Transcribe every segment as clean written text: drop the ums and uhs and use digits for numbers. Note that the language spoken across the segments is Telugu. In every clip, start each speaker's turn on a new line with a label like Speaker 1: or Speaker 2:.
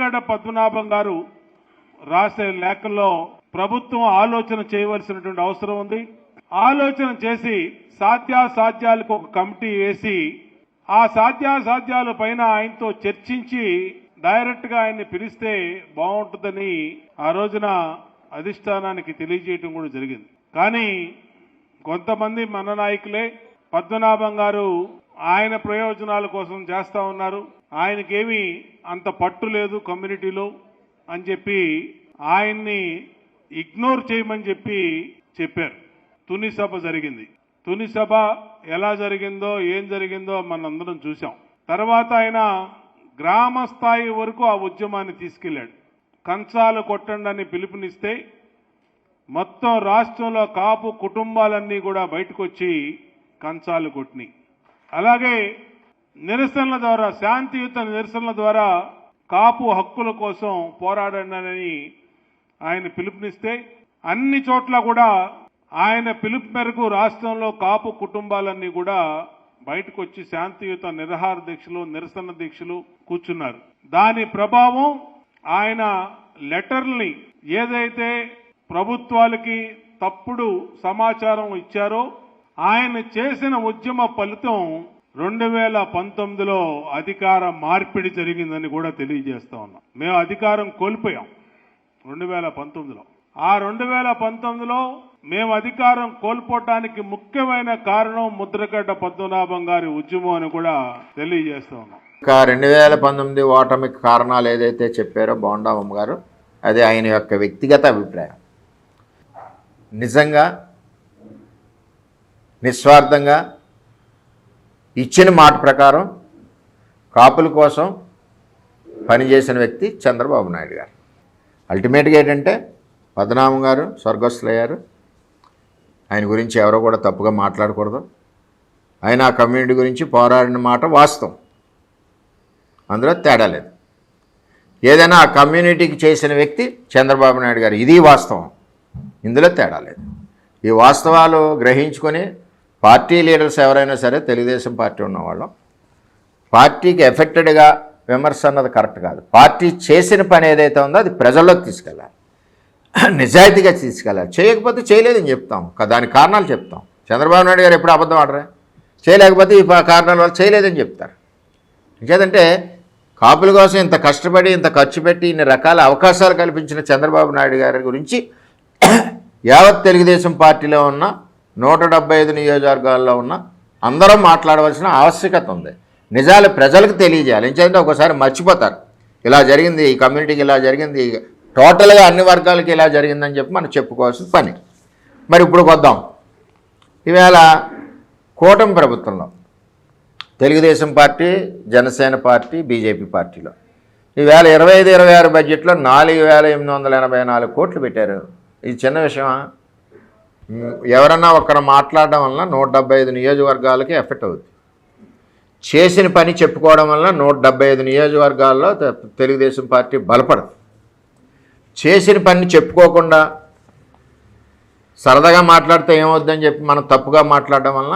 Speaker 1: ముద్రగడ పద్మనాభం గారు రాసే లేఖల్లో ప్రభుత్వం ఆలోచన చేయవలసినటువంటి అవసరం ఉంది. ఆలోచన చేసి సాధ్యాసాధ్యాలకు ఒక కమిటీ వేసి ఆ సాధ్యాసాధ్యాల పైన ఆయనతో చర్చించి డైరెక్ట్ గా ఆయన్ని పిలిస్తే బాగుంటుందని ఆ రోజున అధిష్టానానికి తెలియజేయటం కూడా జరిగింది. కానీ కొంతమంది మన నాయకులే పద్మనాభం గారు ఆయన ప్రయోజనాల కోసం చేస్తా ఉన్నారు, ఆయనకేమీ అంత పట్టు లేదు కమ్యూనిటీలో అని చెప్పి ఆయన్ని ఇగ్నోర్ చేయమని చెప్పారు. తుని సభ జరిగింది. తుని సభ ఎలా జరిగిందో ఏం జరిగిందో మనందరం చూసాం. తర్వాత ఆయన గ్రామ స్థాయి వరకు ఆ ఉద్యమాన్ని తీసుకెళ్లాడు. కంచాలు కొట్టండి అని పిలుపునిస్తే మొత్తం రాష్ట్రంలో కాపు కుటుంబాలన్నీ కూడా బయటకు వచ్చి కంచాలు కొట్టినాయి. అలాగే నిరసనల ద్వారా, శాంతియుత నిరసనల ద్వారా కాపు హక్కుల కోసం పోరాడండి ఆయన పిలుపునిస్తే అన్ని చోట్ల కూడా ఆయన పిలుపు మేరకు రాష్ట్రంలో కాపు కుటుంబాలన్నీ కూడా బయటకు వచ్చి శాంతియుత నిరాహార దీక్షలు, నిరసన దీక్షలు కూర్చున్నారు. దాని ప్రభావం ఆయన లెటర్ని ఏదైతే ప్రభుత్వాలకి తప్పుడు సమాచారం ఇచ్చారో ఆయన చేసిన ఉద్యమ ఫలితం 2019లో అధికార మార్పిడి జరిగిందని కూడా తెలియజేస్తా ఉన్నాం. మేము అధికారం కోల్పోయాం 2019లో. ఆ 2019లో మేము అధికారం కోల్పోవటానికి ముఖ్యమైన కారణం ముద్రగడ్డ పద్మనాభం గారి ఉద్యమం అని కూడా తెలియజేస్తా ఉన్నాం.
Speaker 2: 2019 ఓటమికి కారణాలు ఏదైతే చెప్పారో బోండామ్మ గారు, అది ఆయన యొక్క వ్యక్తిగత అభిప్రాయం. నిజంగా నిస్వార్థంగా ఇచ్చిన మాట ప్రకారం కాపుల కోసం పనిచేసిన వ్యక్తి చంద్రబాబు నాయుడు గారు. అల్టిమేట్గా ఏంటంటే పద్మనాభం గారు స్వర్గస్థులయ్యారు. ఆయన గురించి ఎవరో కూడా తప్పుగా మాట్లాడకూడదు. ఆయన ఆ కమ్యూనిటీ గురించి పోరాడిన మాట వాస్తవం, అందులో తేడా లేదు. ఏదైనా ఆ కమ్యూనిటీకి చేసిన వ్యక్తి చంద్రబాబు నాయుడు గారు, ఇది వాస్తవం, ఇందులో తేడా లేదు. ఈ వాస్తవాలు గ్రహించుకొని పార్టీ లీడర్స్ ఎవరైనా సరే, తెలుగుదేశం పార్టీ ఉన్నవాళ్ళం, పార్టీకి ఎఫెక్టెడ్గా విమర్శ అన్నది కరెక్ట్ కాదు. పార్టీ చేసిన పని ఏదైతే ఉందో అది ప్రజల్లోకి తీసుకెళ్ళాలి, నిజాయితీగా తీసుకెళ్ళాలి. చేయకపోతే చేయలేదని చెప్తాం, దానికి కారణాలు చెప్తాం. చంద్రబాబు నాయుడు గారు ఎప్పుడు అబద్ధం ఆడరే, చేయలేకపోతే ఈ కారణాల వల్ల చేయలేదని చెప్తారు. ఇంకేదంటే కాపుల కోసం ఇంత కష్టపడి ఇంత ఖర్చు పెట్టి ఇన్ని రకాల అవకాశాలు కల్పించిన చంద్రబాబు నాయుడు గారి గురించి యావత్ తెలుగుదేశం పార్టీలో ఉన్న 175 నియోజకవర్గాల్లో ఉన్న అందరం మాట్లాడవలసిన ఆవశ్యకత ఉంది. నిజాలు ప్రజలకు తెలియజేయాలి. ఎందుకంటే ఒకసారి మర్చిపోతారు, ఇలా జరిగింది, ఈ కమ్యూనిటీకి ఇలా జరిగింది, టోటల్గా అన్ని వర్గాలకి ఇలా జరిగిందని చెప్పి మనం చెప్పుకోవాల్సిన పని. మరి ఇప్పుడు వద్దాం. ఈవేళ కూటమి ప్రభుత్వంలో Telugu Desam party, Janasena party, BJP పార్టీలో ఈవేళ 25-26 బడ్జెట్లో 4,884 కోట్లు పెట్టారు. ఇది చిన్న విషయమా? ఎవరన్నా ఒక్కరు మాట్లాడడం వలన 175 నియోజకవర్గాలకి ఎఫెక్ట్ అవుతుంది. చేసిన పని చెప్పుకోవడం వలన 175 నియోజకవర్గాల్లో తెలుగుదేశం పార్టీ బలపడదు. చేసిన పని చెప్పుకోకుండా సరదాగా మాట్లాడితే ఏమవుద్దని చెప్పి మనం తప్పుగా మాట్లాడడం వలన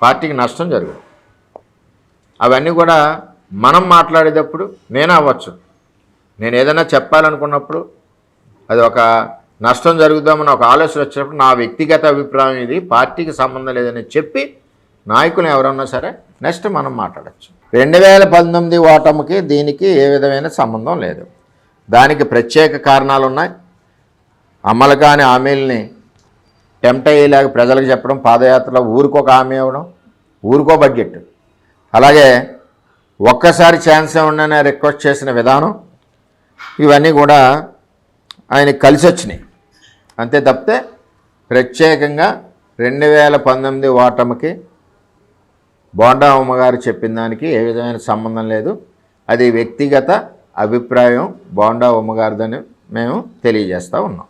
Speaker 2: పార్టీకి నష్టం జరుగుతుంది. అవన్నీ కూడా మనం మాట్లాడేటప్పుడు నేను అవ్వచ్చు, నేను ఏదైనా చెప్పాలనుకున్నప్పుడు అది ఒక నష్టం జరుగుదామని ఒక ఆలోచన వచ్చినప్పుడు నా వ్యక్తిగత అభిప్రాయం ఇది, పార్టీకి సంబంధం లేదని చెప్పి నాయకులు ఎవరన్నా సరే నెక్స్ట్ మనం మాట్లాడచ్చు. 2019 ఓటమికి దీనికి ఏ విధమైన సంబంధం లేదు. దానికి ప్రత్యేక కారణాలు ఉన్నాయి. అమలు కాని హామీలని టెంప్ట్ అయ్యేలాగా ప్రజలకు చెప్పడం, పాదయాత్రలో ఊరికొక హామీ ఇవ్వడం, ఊరికో బడ్జెట్, అలాగే ఒక్కసారి ఛాన్స్ ఇవ్వండి రిక్వెస్ట్ చేసిన విధానం, ఇవన్నీ కూడా ఆయనకి కలిసి వచ్చినాయి. అంతే తప్పితే ప్రత్యేకంగా 2019 ఓటమికి బోండామ్మ గారు చెప్పిన దానికి ఏ విధమైన సంబంధం లేదు. అది వ్యక్తిగత అభిప్రాయం బోండామ్మ గారిదని మేము తెలియజేస్తూ ఉన్నాం.